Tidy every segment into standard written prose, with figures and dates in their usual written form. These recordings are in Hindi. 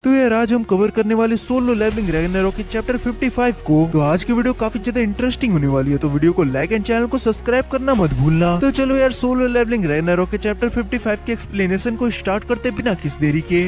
तो यार आज हम कवर करने वाले सोलो लेवलिंग रैग्नारोक के चैप्टर 55 को। तो आज की वीडियो काफी ज्यादा इंटरेस्टिंग होने वाली है, तो वीडियो को लाइक एंड चैनल को सब्सक्राइब करना मत भूलना। तो चलो यार सोलो लेवलिंग रैग्नारोक के चैप्टर 55 के एक्सप्लेनेशन को स्टार्ट करते बिना किस देरी के।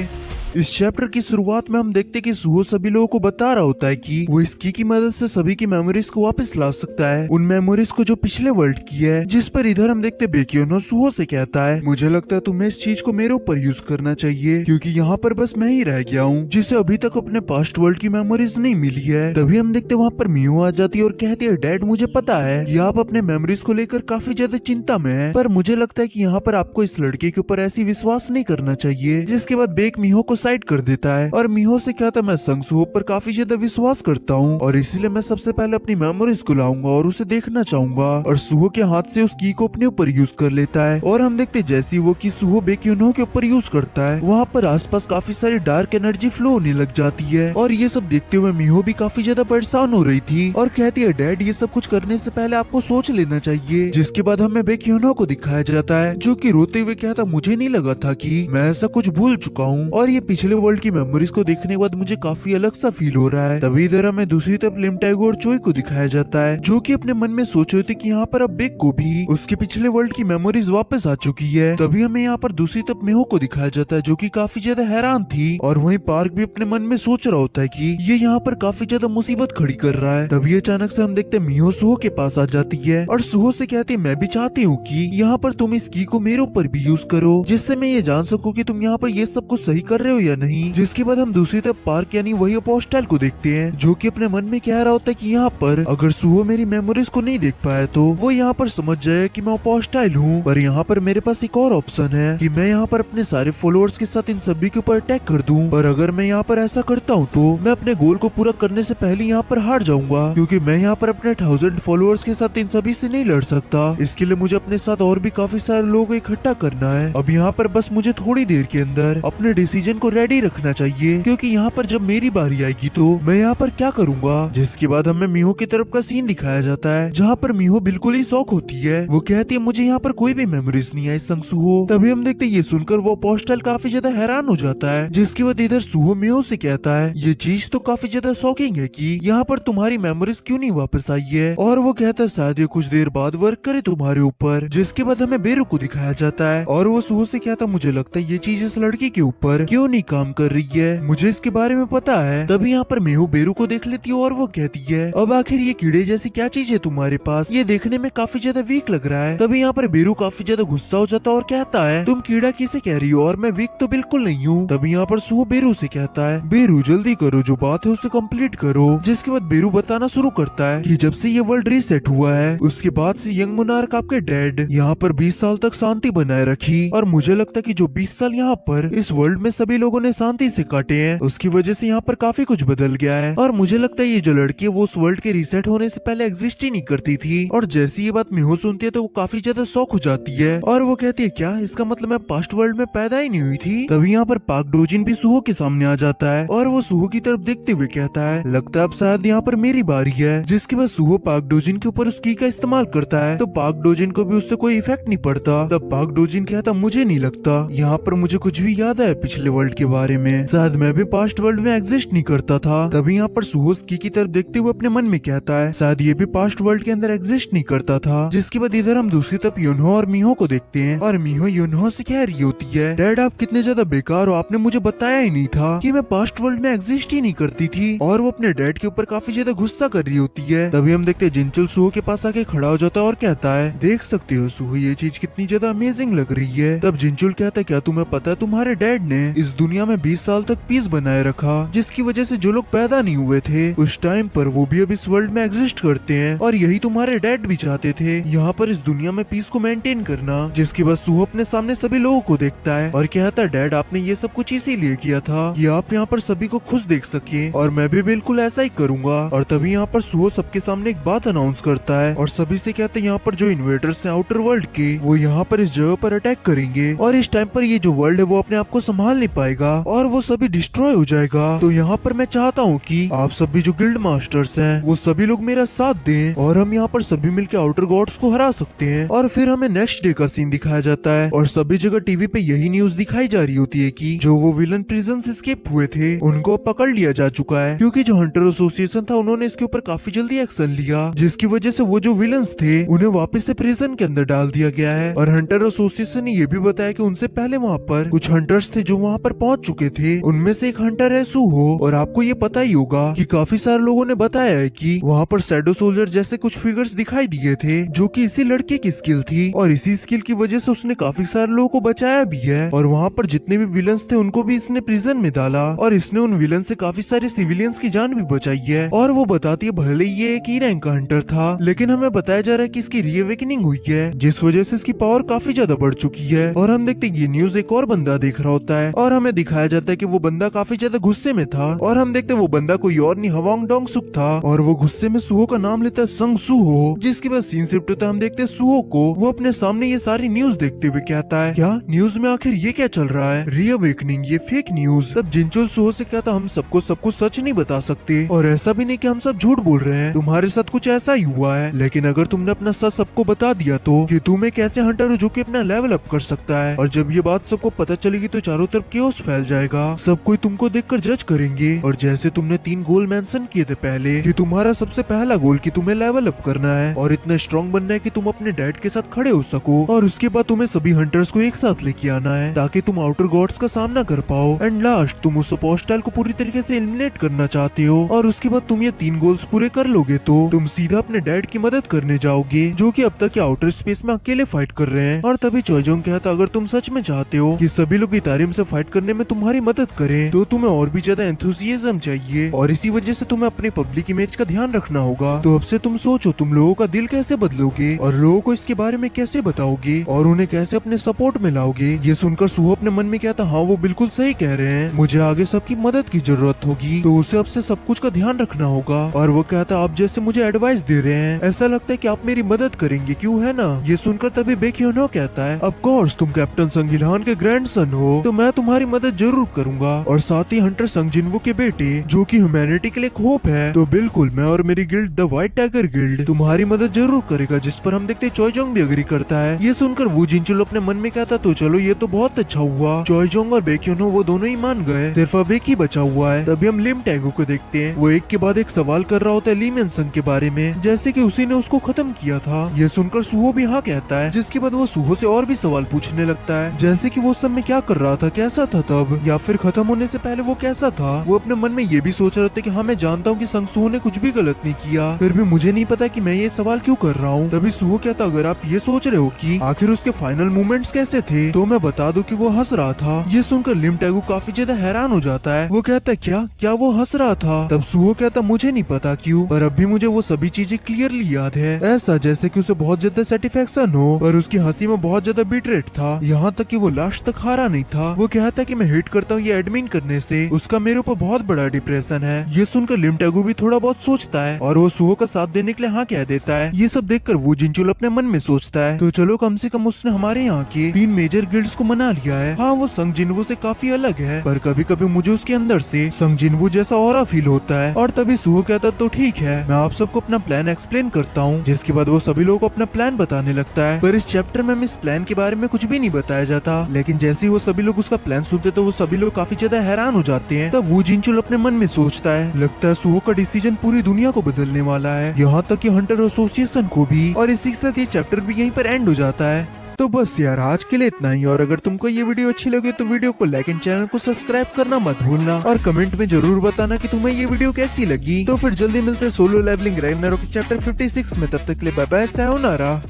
इस चैप्टर की शुरुआत में हम देखते कि सुहो सभी लोगों को बता रहा होता है कि वो इस की मदद से सभी की मेमोरीज को वापस ला सकता है, उन मेमोरीज को जो पिछले वर्ल्ड की है। जिस पर इधर हम देखते बेकियोनो सुहो से कहता है, मुझे लगता है तुम्हें इस चीज को मेरे ऊपर यूज करना चाहिए, क्योंकि यहाँ पर बस मैं ही रह गया हूँ जिसे अभी तक अपने पास्ट वर्ल्ड की मेमोरीज नहीं मिली है। तभी हम देखते वहाँ पर मियो आ जाती है और कहती है, डैड मुझे पता है कि आप अपने मेमोरीज को लेकर काफी ज्यादा चिंता में है, पर मुझे लगता है कि यहाँ पर आपको इस लड़के के ऊपर ऐसी विश्वास नहीं करना चाहिए। जिसके बाद बेक मिहो को साइड कर देता है और मिहो से कहता है, मैं संग सुहो पर काफी ज्यादा विश्वास करता हूँ और इसीलिए मैं सबसे पहले अपनी मेमोरीज को लाऊंगा और उसे देखना चाहूंगा। और सुहो के हाथ से उस की को अपने ऊपर यूज कर लेता है और हम देखते जैसी वो की सुहो बेक्यूनो के ऊपर यूज करता है, वहाँ पर आसपास काफी सारी डार्क एनर्जी फ्लो होने लग जाती है। और ये सब देखते हुए मिहो भी काफी ज्यादा परेशान हो रही थी और कहती है, डैड ये सब कुछ करने से पहले आपको सोच लेना चाहिए। जिसके बाद हमें बेक्यूनो को दिखाया जाता है जो कि रोते हुए कहता, मुझे नहीं लगा था कि मैं ऐसा कुछ भूल चुका हूँ और ये पिछले वर्ल्ड की मेमोरीज को देखने के बाद मुझे काफी अलग सा फील हो रहा है। तभी इधर हमें दूसरी तरफ लिमटाइगो और चोई को दिखाया जाता है जो कि अपने मन में सोच रहे थे कि यहाँ पर अब बेक को भी उसके पिछले वर्ल्ड की मेमोरीज वापस आ चुकी है। तभी हमें यहाँ पर दूसरी तरफ मिहो को दिखाया जाता है जो कि काफी ज्यादा हैरान थी और वहीं पार्क भी अपने मन में सोच रहा होता है कि ये यहाँ पर काफी ज्यादा मुसीबत खड़ी कर रहा है। तभी अचानक से हम देखते मिहो सुहो के पास आ जाती है और सुहो से कहती है, मैं भी चाहती हूँ कि यहाँ पर तुम इस की को मेरे ऊपर भी यूज करो जिससे मैं ये जान सकूँ कि तुम यहाँ पर ये सब कुछ सही कर रहे हो या नहीं। जिसके बाद हम दूसरी तरफ पार्क यानी वही अपोस्टल को देखते हैं जो कि अपने मन में कह रहा होता है कि यहाँ पर अगर सुहो मेरी मेमोरीज को नहीं देख पाया तो वो यहाँ पर समझ जाए कि मैं अपोस्टल हूँ। पर यहाँ पर मेरे पास एक और ऑप्शन है कि मैं यहाँ पर अपने सारे फॉलोअर्स के साथ इन सभी के ऊपर अटैक कर दूं। पर अगर मैं यहाँ पर ऐसा करता हूँ तो मैं अपने गोल को पूरा करने से पहले यहाँ पर हार जाऊंगा, क्योंकि मैं यहाँ पर अपने 1000 फॉलोअर्स के साथ इन सभी से नहीं लड़ सकता। इसके लिए मुझे अपने साथ और भी काफी सारे लोगों को इकट्ठा करना है। अब यहाँ पर बस मुझे थोड़ी देर के अंदर अपने डिसीजन को रेडी रखना चाहिए, क्योंकि यहाँ पर जब मेरी बारी आएगी तो मैं यहाँ पर क्या करूंगा। जिसके बाद हमें मिहो की तरफ का सीन दिखाया जाता है जहाँ पर मिहो बिल्कुल ही शौक होती है। वो कहती है, मुझे यहाँ पर कोई भी मेमोरीज नहीं आई संग सुहो। तभी हम देखते ये सुनकर वो अपोस्टल काफी ज्यादा हैरान हो जाता है। जिसके बाद इधर सुहो मिहो से कहता है, ये चीज तो काफी ज्यादा शॉकिंग है कि यहाँ पर तुम्हारी मेमोरीज क्यों नहीं वापस आई है। और वो कहता है, शायद ये कुछ देर बाद वर्क करे तुम्हारे ऊपर। जिसके बाद हमें बेरू को दिखाया जाता है और वो सुहो से कहता, मुझे लगता है ये चीज इस लड़की के ऊपर क्यों नहीं काम कर रही है, मुझे इसके बारे में पता है। तभी यहाँ पर मिहो बेरू को देख लेती है और वो कहती है, अब आखिर ये कीड़े जैसी क्या चीज है तुम्हारे पास, ये देखने में काफी ज्यादा वीक लग रहा है। तभी यहाँ पर बेरू काफी ज्यादा गुस्सा हो जाता है और कहता है, तुम कीड़ा किसे कह रही हो और मैं वीक तो बिल्कुल नहीं हूँ। तभी यहाँ पर सुहो बेरू से कहता है, बेरू जल्दी करो, जो बात है उसे कंप्लीट करो। जिसके बाद बेरू बताना शुरू करता है कि जब से ये वर्ल्ड रीसेट हुआ है उसके बाद से यंग मोनार्क आपके डैड यहाँ पर 20 साल तक शांति बनाए रखी, और मुझे लगता है कि जो 20 साल यहाँ पर इस वर्ल्ड में सभी लोगों ने शांति से काटे हैं उसकी वजह से यहाँ पर काफी कुछ बदल गया है। और मुझे लगता है ये जो लड़की है वो उस वर्ल्ड के रीसेट होने से पहले एग्जिस्ट ही नहीं करती थी। और जैसी ये बात मिहो सुनती है तो वो काफी ज्यादा शॉक हो जाती है और वो कहती है, क्या इसका मतलब मैं पास्ट वर्ल्ड में पैदा ही नहीं हुई थी। तभी यहाँ पर पाक डोजिन भी सुहो के सामने आ जाता है और वो सुहो की तरफ देखते हुए कहता है, लगता है अब शायद यहाँ पर मेरी बारी है। जिसके बाद सुहो पाक डोजिन के ऊपर उस की का इस्तेमाल करता है तो पाक डोजिन को भी उससे कोई इफेक्ट नहीं पड़ता। तब पाक डोजिन कहता, मुझे नहीं लगता यहाँ पर मुझे कुछ भी याद है पिछले वर्ल्ड के बारे में, शायद मैं भी पास्ट वर्ल्ड में एग्जिस्ट नहीं करता था। तभी यहाँ पर सुहो की तरफ देखते हुए अपने मन में कहता है, शायद ये भी पास्ट वर्ल्ड के अंदर एग्जिस्ट नहीं करता था। जिसके बाद इधर हम दूसरी तरफ योनहो और मिहो को देखते हैं और मिहो योनहो से कह रही होती है, डैड आप कितने ज्यादा बेकार हो, आपने मुझे बताया ही नहीं था कि मैं पास्ट वर्ल्ड में एग्जिस्ट ही नहीं करती थी। और वो अपने डैड के ऊपर काफी ज्यादा गुस्सा कर रही होती है। तभी हम देखते हैं जिनचुल सुहो के पास आके खड़ा हो जाता है और कहता है, देख सकते हो सुहो ये चीज कितनी ज्यादा अमेजिंग लग रही है। तब जिनचुल कहता है, क्या तुम्हें पता है तुम्हारे डैड ने इस दुनिया में 20 साल तक पीस बनाए रखा, जिसकी वजह से जो लोग पैदा नहीं हुए थे उस टाइम पर वो भी अब इस वर्ल्ड में एग्जिस्ट करते हैं, और यही तुम्हारे डैड भी चाहते थे, यहाँ पर इस दुनिया में पीस को मेंटेन करना। जिसके बाद सुहो अपने सामने सभी लोगों को देखता है और कहता है, डैड आपने ये सब कुछ इसीलिए किया था कि आप यहाँ पर सभी को खुश देख सके, और मैं भी बिल्कुल ऐसा ही करूंगा। और तभी यहाँ पर सुहो सबके सामने एक बात अनाउंस करता है और सभी से कहते हैं, यहाँ पर जो इन्वेडर्स हैं आउटर वर्ल्ड के वो यहाँ पर इस जगह पर अटैक करेंगे, और इस टाइम पर ये जो वर्ल्ड है वो अपने आप को संभाल नहीं पाएगा। आएगा और वो सभी डिस्ट्रॉय हो जाएगा। तो यहाँ पर मैं चाहता हूँ कि आप सभी जो गिल्ड मास्टर्स हैं वो सभी लोग मेरा साथ दें और हम यहाँ पर सभी मिलकर आउटर गॉड्स को हरा सकते हैं। और फिर हमें नेक्स्ट डे का सीन दिखाया जाता है और सभी जगह टीवी पे यही न्यूज दिखाई जा रही होती है कि जो वो विलन प्रिजन से एस्केप हुए थे उनको पकड़ लिया जा चुका है, क्योंकि जो हंटर एसोसिएशन था उन्होंने इसके ऊपर काफी जल्दी एक्शन लिया, जिसकी वजह से वो जो विलन्स थे उन्हें वापस से प्रिजन के अंदर डाल दिया गया है। और हंटर एसोसिएशन ने ये भी बताया कि उनसे पहले वहाँ पर कुछ हंटर्स थे जो वहाँ पर पहुंच चुके थे, उनमें से एक हंटर है सूहो। और आपको ये पता ही होगा कि काफी सारे लोगों ने बताया है कि वहाँ पर शैडो सोल्जर जैसे कुछ फिगर्स दिखाई दिए थे जो कि इसी लड़के की स्किल थी और इसी स्किल की वजह से उसने काफी सारे लोगों को बचाया भी है। और वहाँ पर जितने भी विलन्स थे उनको भी इसने प्रिजन में डाला और इसने उन विलन से काफी सारे सिविलियंस की जान भी बचाई है। और वो बताती है भले ही ये एक ई रैंक का हंटर था, लेकिन हमें बताया जा रहा है कि इसकी रीअवेकनिंग हुई है जिस वजह से इसकी पावर काफी ज्यादा बढ़ चुकी है। और हम देखते हैं ये न्यूज एक और बंदा देख रहा होता है और हमें दिखाया जाता है कि वो बंदा काफी ज्यादा गुस्से में था। और हम देखते हैं वो बंदा कोई और नहीं हवांग डोंग सुक था और वो गुस्से में सुहो का नाम लेता है संग सुहो। जिसके बाद सीन शिफ्ट होता है, हम देखते हैं सुहो को वो अपने सामने ये सारी न्यूज देखते हुए कहता है क्या न्यूज में आखिर ये क्या चल रहा है, रीअवेकनिंग ये फेक न्यूज। तब जिनचुल सुहो से कहता हम सबको सब कुछ सच नहीं बता सकते और ऐसा भी नहीं कि हम सब झूठ बोल रहे हैं, तुम्हारे साथ कुछ ऐसा ही हुआ है, लेकिन अगर तुमने अपना सच सबको बता दिया तो कि तुम एक ऐसे हंटर हो जो कि अपना लेवल अप कर सकता है। और जब ये बात सबको पता चलेगी तो चारों तरफ केओस फैल जाएगा, सब कोई तुमको देखकर जज करेंगे। और जैसे तुमने 3 गोल मेंशन किए थे पहले कि तुम्हारा सबसे पहला गोल कि तुम्हें लेवल अप करना है और इतना स्ट्रॉन्ग बनना है कि तुम अपने डैड के साथ खड़े हो सको, और उसके बाद तुम्हें सभी हंटर्स को एक साथ लेके आना है ताकि तुम आउटर गॉड्स का सामना कर पाओ। एंड लास्ट तुम उस अपोस्टल को पूरी तरीके से एलिमिनेट करना चाहते हो और उसके बाद तुम ये 3 गोल्स पूरे कर लोगे तो तुम सीधा अपने डैड की मदद करने जाओगे जो कि अब तक के आउटर स्पेस में अकेले फाइट कर रहे हैं। और तभी चॉयजोंग कहता अगर तुम सच में चाहते हो कि सभी लोग इतारिम से फाइट करने में तुम्हारी मदद करें तो तुम्हें और भी ज्यादा एंथुसियाज्म चाहिए और इसी वजह से तुम्हें अपने पब्लिक इमेज का ध्यान रखना होगा। तो अब से तुम सोचो तुम लोगों का दिल कैसे बदलोगे और लोगों को इसके बारे में कैसे बताओगे और उन्हें कैसे अपने सपोर्ट में लाओगे। ये सुनकर सुहो अपने मन में कहता हाँ वो बिल्कुल सही कह रहे हैं, मुझे आगे सबकी मदद की जरूरत होगी तो उसे अब से सब कुछ का ध्यान रखना होगा। और वो कहता आप जैसे मुझे एडवाइस दे रहे हैं ऐसा लगता है कि आप मेरी मदद करेंगे, क्यों है ना। ये सुनकर तभी बेक्योनो कहता है ऑफ कोर्स तुम कैप्टन संगिलहान के ग्रैंडसन हो तो मैं तुम्हारी मदद जरूर करूंगा और साथ ही हंटर संग जिनवू के बेटे जो कि ह्यूमैनिटी के लिए एक होप है, तो बिल्कुल मैं और मेरी guild the white tiger guild तुम्हारी मदद जरूर करेगा। जिस पर हम देखते चॉयजोंग भी एग्री करता है। ये सुनकर वो जिनचुल अपने मन में कहता तो चलो ये तो बहुत अच्छा हुआ, चॉयजोंग और बेक्योनो वो दोनों ही मान गए, सिर्फ अब एक ही बचा हुआ है। तभी हम लिम टैगो को देखते हैं, वो एक के बाद एक सवाल कर रहा होता है लीमेन संग के बारे में जैसे कि उसी ने उसको खत्म किया था। ये सुनकर सुहो भी हाँ कहता है, जिसके बाद वो सुहो से और भी सवाल पूछने लगता है जैसे कि वो सब में क्या कर रहा था, कैसा था तब, या फिर खत्म होने से पहले वो कैसा था। वो अपने मन में ये भी सोच रहे थे कि हाँ मैं जानता हूँ कि संग सुहो ने कुछ भी गलत नहीं किया, फिर भी मुझे नहीं पता कि मैं ये सवाल क्यों कर रहा हूँ। तभी सुहो कहता अगर आप ये सोच रहे हो कि आखिर उसके फाइनल मूवमेंट्स कैसे थे तो मैं बता दूं कि वो हंस रहा था। ये सुनकर लिम टैगो काफी ज्यादा हैरान हो जाता है, वो कहता है क्या वो हंस रहा था। तब सुहो कहता मुझे नहीं पता क्यों, पर अब भी मुझे वो सभी चीजें क्लियरली याद है, ऐसा जैसे कि उसे बहुत ज्यादा सेटिस्फेक्शन हो, पर उसकी हंसी में बहुत ज्यादा बीटरेट था, यहाँ तक कि वो लास्ट तक हारा नहीं था। वो कहता है कि मैं हिट करता हूँ ये एडमिन करने से, उसका मेरे ऊपर बहुत बड़ा डिप्रेशन है। ये सुनकर लिम टैगो भी थोड़ा बहुत सोचता है और वो सुहो का साथ देने के लिए हाँ कह देता है। ये सब देखकर वो जिनचुल अपने मन में सोचता है तो चलो कम से कम उसने हमारे यहाँ के 3 मेजर गिल्ड्स को मना लिया है। हाँ वो संग जिनवू से काफी अलग है, पर कभी कभी मुझे उसके अंदर से संग जिनवू जैसा ऑरा फील होता है। और तभी सुहो कहता तो ठीक है मैं आप सबको अपना प्लान एक्सप्लेन करता हूँ, जिसके बाद वो सभी लोगों को अपना प्लान बताने लगता है। पर इस चैप्टर में इस प्लान के बारे में कुछ भी नहीं बताया जाता, लेकिन जैसे ही वो सभी लोग उसका प्लान सुनते तो वो सभी लोग काफी ज्यादा हैरान हो जाते हैं। तब वो जिनचुल अपने मन में सोचता है लगता है सुहो का डिसीजन पूरी दुनिया को बदलने वाला है, यहाँ तक कि हंटर एसोसिएशन को भी। और इसी के साथ ये चैप्टर भी यहीं पर एंड हो जाता है। तो बस यार आज के लिए इतना ही, और अगर तुमको ये वीडियो अच्छी लगे तो वीडियो को लाइक एंड चैनल को सब्सक्राइब करना मत भूलना और कमेंट में जरूर बताना कि तुम्हें ये वीडियो कैसी लगी। तो फिर जल्दी मिलते हैं सोलो लेवलिंग रैग्नारोक के चैप्टर 56 में, तब तक के लिए बाय बाय, सायोनारा।